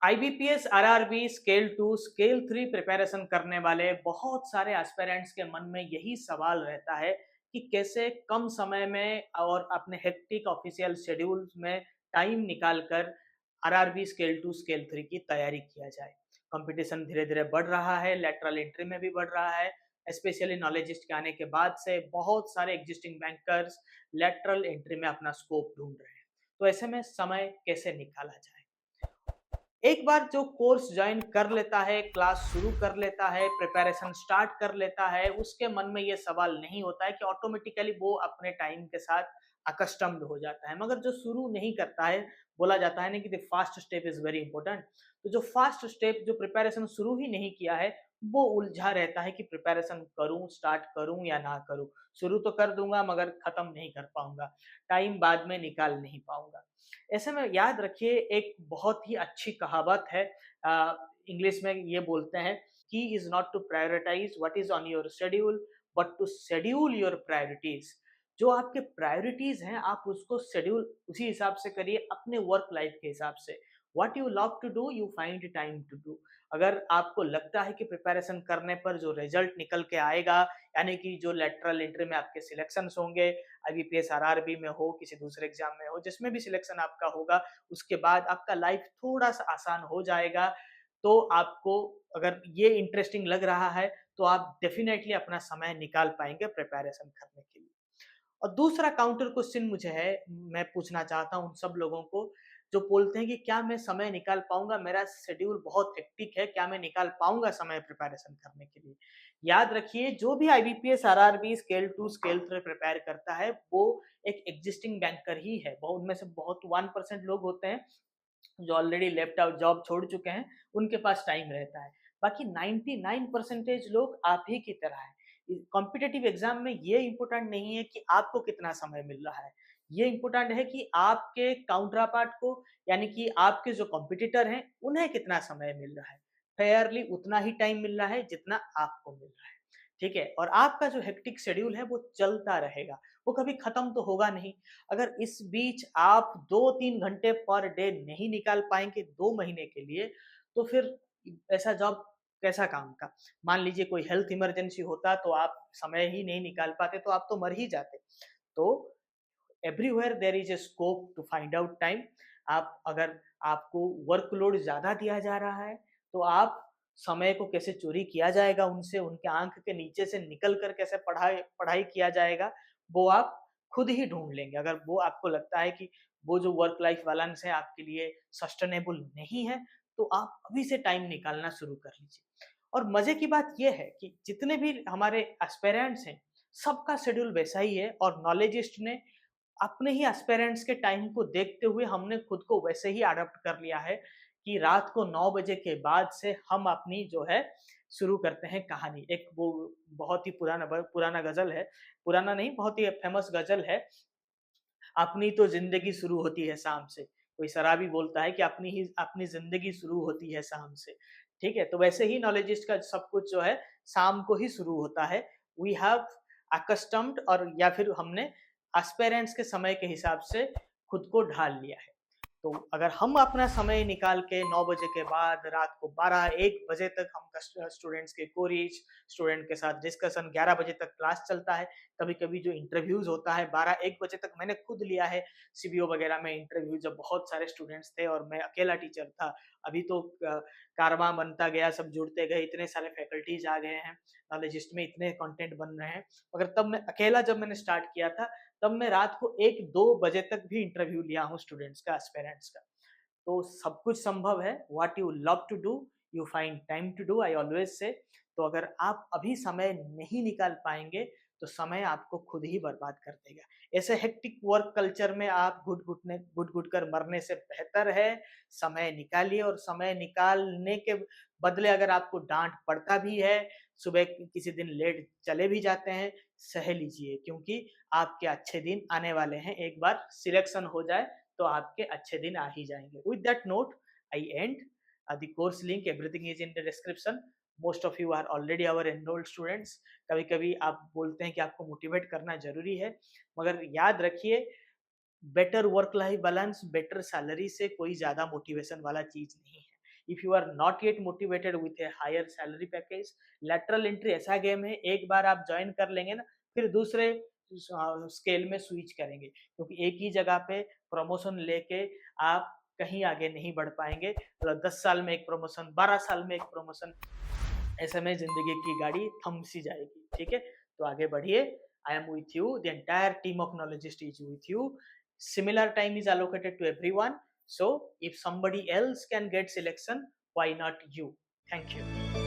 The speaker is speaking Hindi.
IBPS, RRB, scale 2, scale 3 preparation करने वाले बहुत सारे एस्पिरेंट्स के मन में यही सवाल रहता है कि कैसे कम समय में और अपने हेक्टिक ऑफिशियल शेड्यूल में टाइम निकाल कर आरआरबी, स्केल 2, स्केल 3 की तैयारी किया जाए। कंपटीशन धीरे-धीरे बढ़ रहा है, लैटरल एंट्री में भी बढ़ रहा है, स्पेशली नॉलेजिस्ट के आने के बाद से बहुत सारे एग्जिस्टिंग बैंकर्स लैटरल एंट्री में अपना स्कोप ढूंढ रहे हैं। तो ऐसे में समय कैसे निकाला जाए? एक बार जो कोर्स ज्वाइन कर लेता है, क्लास शुरू कर लेता है, प्रिपरेशन स्टार्ट कर लेता है, उसके मन में ये सवाल नहीं होता है कि ऑटोमेटिकली वो अपने टाइम के साथ अकस्टम्ड हो जाता है। मगर जो शुरू नहीं करता है, बोला जाता है ना कि the first step is very important. तो जो फर्स्ट स्टेप, जो प्रिपरेशन शुरू ही नहीं किया है, वो उलझा रहता है कि प्रिपरेशन करूं, स्टार्ट करूं या ना करूं। शुरू तो कर दूंगा मगर खत्म नहीं कर पाऊंगा, टाइम बाद में निकाल नहीं पाऊंगा। ऐसे में याद रखिए, एक बहुत ही अच्छी कहावत है, इंग्लिश में ये बोलते हैं, key is not to prioritise what is on your schedule but to schedule your priorities. जो आपके प्रायोरिटीज हैं आप उसको शेड्यूल उसी हिसाब से करिए, अपने वर्क लाइफ के हिसाब से। What you love to do you find time to do. अगर आपको लगता है कि प्रिपरेशन करने पर जो रिजल्ट निकल के आएगा, यानी कि जो लेटरल एंट्री में आपके सिलेक्शंस होंगे, आईबीपीएस, आरआरबी में हो, किसी दूसरे एग्जाम में हो, जिसमें भी सिलेक्शन आपका होगा, उसके बाद आपका लाइफ थोड़ा सा आसान हो जाएगा। तो आपको अगर ये इंटरेस्टिंग लग रहा है तो आप डेफिनेटली अपना समय निकाल पाएंगे प्रिपरेशन करने के लिए। और दूसरा काउंटर क्वेश्चन मुझे है, मैं पूछना चाहता हूँ उन सब लोगों को जो बोलते हैं कि क्या मैं समय निकाल पाऊंगा, मेरा शेड्यूल बहुत हेक्टिक है, क्या मैं निकाल पाऊंगा समय प्रिपरेशन करने के लिए। याद रखिए, जो भी IBPS, RRB, scale 2, scale 3 prepare करता है वो एक एग्जिस्टिंग बैंकर ही है। बहुत उनमें से बहुत 1% लोग होते हैं जो ऑलरेडी लेफ्ट आउट, जॉब छोड़ चुके हैं, उनके पास टाइम रहता है। बाकी 99% लोग आप ही की तरह है। कॉम्पिटेटिव एग्जाम में ये इंपॉर्टेंट नहीं है कि आपको कितना समय मिल रहा है, ये इंपॉर्टेंट है कि आपके काउंटर पार्ट को, यानी कि आपके जो कॉम्पिटिटर हैं उन्हें कितना समय मिल रहा है। फेयरली उतना ही टाइम मिल रहा है जितना आपको मिल रहा है। ठीक है, और आपका जो हेक्टिक शेड्यूल है वो चलता रहेगा, वो कभी खत्म तो होगा नहीं। अगर इस बीच आप 2-3 घंटे पर डे नहीं निकाल पाएंगे 2 महीने के लिए, तो फिर ऐसा जॉब कैसा काम का। मान लीजिए कोई हेल्थ इमरजेंसी होता तो आप समय ही नहीं निकाल पाते, तो आप तो मर ही जाते। तो everywhere there is a scope to find out time. आप अगर आपको वर्कलोड ज्यादा दिया जा रहा है तो आप समय को कैसे चोरी किया जाएगा उनसे, उनके आंख के नीचे से निकल कर कैसे पढ़ाई पढ़ाई किया जाएगा, वो आप खुद ही ढूंढ लेंगे। अगर वो आपको लगता है कि वो जो वर्क लाइफ बैलेंस है आपके लिए सस्टेनेबल नहीं है, तो आप अभी से टाइम निकालना शुरू कर लीजिए। और मजे की बात यह है कि जितने भी हमारे एस्पिरेंट्स हैं, सबका शेड्यूल वैसा ही है, और नॉलेजिस्ट ने अपने ही एस्पिरेंट्स के टाइम को देखते हुए हमने खुद को वैसे ही अडॉप्ट कर लिया है कि रात को 9 बजे के बाद से हम अपनी जो है शुरू करते हैं कहानी। एक वो बहुत ही पुराना गज़ल है, पुराना नहीं, बहुत ही फेमस गज़ल है, अपनी तो ज़िंदगी शुरू होती है शाम से। कोई शराबी बोलता है कि अपनी ज़िंदगी शुरू होती है शाम से। ठीक है? तो वैसे ही नॉलेजिस्ट का सब कुछ जो है शाम को ही शुरू होता है। वी हैव अकस्टम्ड, और या फिर हमने एस्पिरेंट्स के समय के हिसाब से खुद को ढाल लिया है। तो अगर हम अपना समय निकाल के 9 बजे के बाद रात को 12-1 बजे तक हम स्टूडेंट्स के कोरीज, स्टूडेंट के साथ डिस्कशन, 11 बजे तक क्लास चलता है, कभी-कभी जो इंटरव्यूज होता है 12-1 बजे तक मैंने खुद लिया है। सीबीओ वगैरह में इंटरव्यू, जब बहुत सारे स्टूडेंट्स थे और मैं अकेला टीचर था। अभी तो कारवां बनता गया, सब जुड़ते गए, इतने सारे फैकल्टीज आ गए हैं, नॉलेजिस्ट में इतने कंटेंट बन रहे हैं। मगर तब मैं अकेला, जब मैंने स्टार्ट किया था, तब मैं रात को 1-2 बजे तक भी इंटरव्यू लिया हूँ स्टूडेंट्स का, एस्पिरेंट्स का। तो सब कुछ संभव है। What you love to do you find time to do, I always say. तो अगर आप अभी समय नहीं निकाल पाएंगे तो समय आपको खुद ही बर्बाद कर देगा। ऐसे हेक्टिक वर्क कल्चर में आप घुट घुट कर मरने से बेहतर है समय निकालिए। और समय निकालने के बदले अगर आपको डांट पड़ता भी है, सुबह किसी दिन लेट चले भी जाते हैं, सह लीजिए, क्योंकि आपके अच्छे दिन आने वाले हैं। एक बार सिलेक्शन हो जाए तो आपके अच्छे दिन आ ही जाएंगे। With that note I end the course link, everything is in the description. Most of you are already our enrolled students. कभी कभी आप बोलते हैं कि आपको मोटिवेट करना जरूरी है, मगर याद रखिए, better work life balance, better salary से कोई ज्यादा मोटिवेशन वाला चीज नहीं है। If you are not yet motivated with a higher salary package, lateral entry ऐसा गेम है, एक बार आप ज्वाइन कर लेंगे ना, फिर दूसरे स्केल में स्विच करेंगे, क्योंकि एक ही जगह पे प्रमोशन लेके आप कहीं आगे नहीं बढ़ पाएंगे। तो 10 साल में एक प्रमोशन, 12 साल में एक प्रमोशन, ऐसे में जिंदगी की गाड़ी थम सी जाएगी। ठीक है, तो आगे बढ़िए। I am with you, the entire team of Knowledgist is with you. Similar time is allocated to everyone, so if somebody else can get selection, why not you? Thank you.